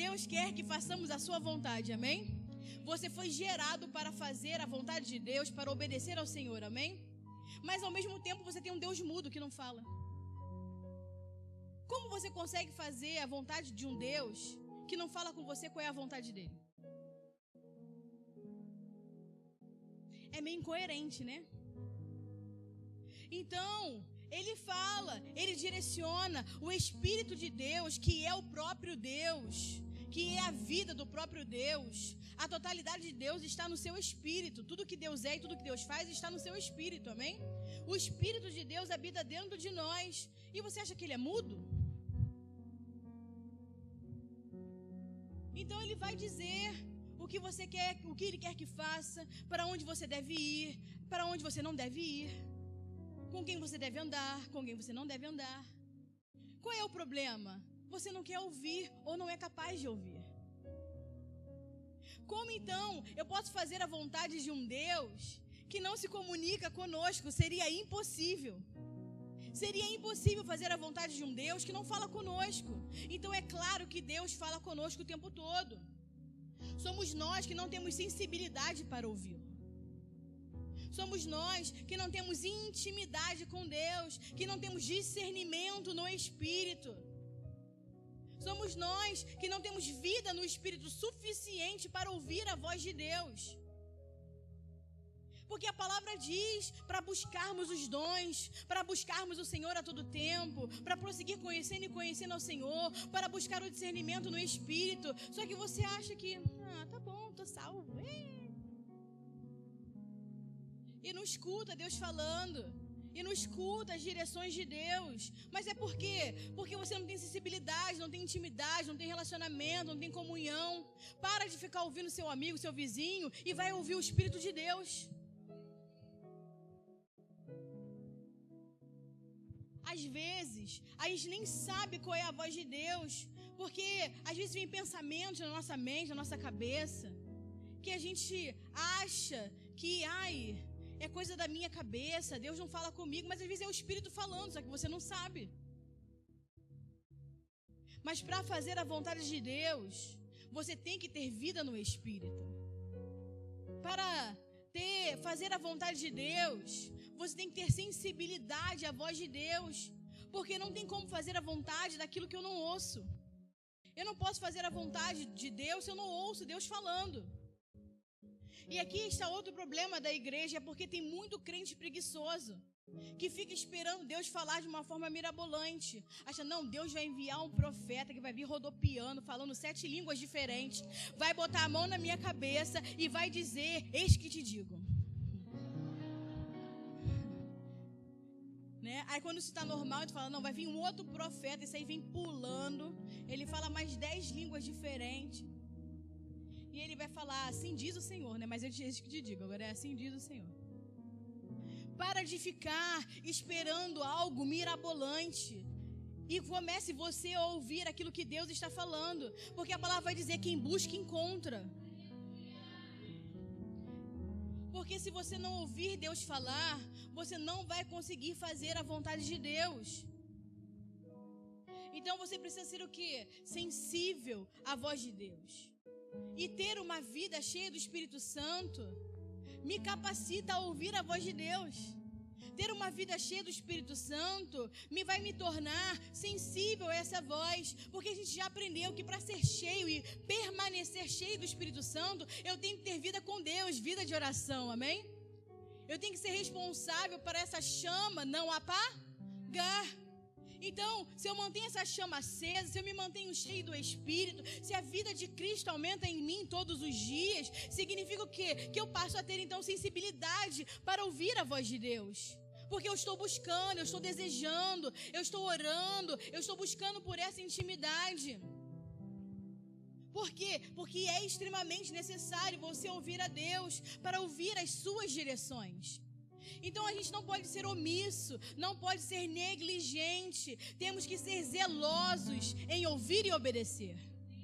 Deus quer que façamos a sua vontade, amém? Você foi gerado para fazer a vontade de Deus, para obedecer ao Senhor, amém? Mas ao mesmo tempo você tem um Deus mudo que não fala. Como você consegue fazer a vontade de um Deus que não fala com você qual é a vontade dele? É meio incoerente, né? Então, ele fala, ele direciona o Espírito de Deus, que é o próprio Deus, que é a vida do próprio Deus. A totalidade de Deus está no seu Espírito. Tudo que Deus é e tudo que Deus faz está no seu Espírito, amém? O Espírito de Deus habita dentro de nós. E você acha que ele é mudo? Então ele vai dizer o que você quer, o que ele quer que faça, para onde você deve ir, para onde você não deve ir, com quem você deve andar, com quem você não deve andar. Qual é o problema? Você não quer ouvir ou não é capaz de ouvir. Como então eu posso fazer a vontade de um Deus que não se comunica conosco? Seria impossível. Seria impossível fazer a vontade de um Deus que não fala conosco. Então é claro que Deus fala conosco o tempo todo. Somos nós que não temos sensibilidade para ouvi-lo. Somos nós que não temos intimidade com Deus, que não temos discernimento no Espírito. Somos nós que não temos vida no Espírito suficiente para ouvir a voz de Deus. Porque a palavra diz para buscarmos os dons, para buscarmos o Senhor a todo tempo, para prosseguir conhecendo e conhecendo ao Senhor, para buscar o discernimento no Espírito. Só que você acha que, tá bom, tô salvo. E não escuta Deus falando, e não escuta as direções de Deus. Mas é por quê? Porque você não tem sensibilidade, não tem intimidade, não tem relacionamento, não tem comunhão. Para de ficar ouvindo seu amigo, seu vizinho, e vai ouvir o Espírito de Deus. Às vezes, a gente nem sabe qual é a voz de Deus, porque às vezes vem pensamentos na nossa mente, na nossa cabeça, que a gente acha que, é coisa da minha cabeça, Deus não fala comigo, mas às vezes é o Espírito falando, só que você não sabe. Mas para fazer a vontade de Deus, você tem que ter vida no Espírito. Para fazer a vontade de Deus, você tem que ter sensibilidade à voz de Deus, porque não tem como fazer a vontade daquilo que eu não ouço. Eu não posso fazer a vontade de Deus se eu não ouço Deus falando. E aqui está outro problema da igreja, é porque tem muito crente preguiçoso, que fica esperando Deus falar de uma forma mirabolante. Acha, não, Deus vai enviar um profeta que vai vir rodopiando, falando 7 línguas diferentes, vai botar a mão na minha cabeça e vai dizer, eis que te digo. Né? Aí quando isso está normal, a gente fala, não, vai vir um outro profeta, esse aí vem pulando, ele fala mais 10 línguas diferentes. E ele vai falar, assim diz o Senhor, né? Mas eu te digo, agora é assim diz o Senhor. Para de ficar esperando algo mirabolante. E comece você a ouvir aquilo que Deus está falando. Porque a palavra vai dizer, quem busca, encontra. Porque se você não ouvir Deus falar, você não vai conseguir fazer a vontade de Deus. Então você precisa ser o quê? Sensível à voz de Deus. E ter uma vida cheia do Espírito Santo me capacita a ouvir a voz de Deus. Ter uma vida cheia do Espírito Santo vai me tornar sensível a essa voz. Porque a gente já aprendeu que para ser cheio e permanecer cheio do Espírito Santo, eu tenho que ter vida com Deus, vida de oração, amém? Eu tenho que ser responsável para essa chama não apagar. Então, se eu mantenho essa chama acesa, se eu me mantenho cheio do Espírito, se a vida de Cristo aumenta em mim todos os dias, significa o quê? Que eu passo a ter então sensibilidade para ouvir a voz de Deus. Porque eu estou buscando, eu estou desejando, eu estou orando, eu estou buscando por essa intimidade. Por quê? Porque é extremamente necessário você ouvir a Deus para ouvir as suas direções. Então a gente não pode ser omisso, não pode ser negligente. Temos que ser zelosos em ouvir e obedecer.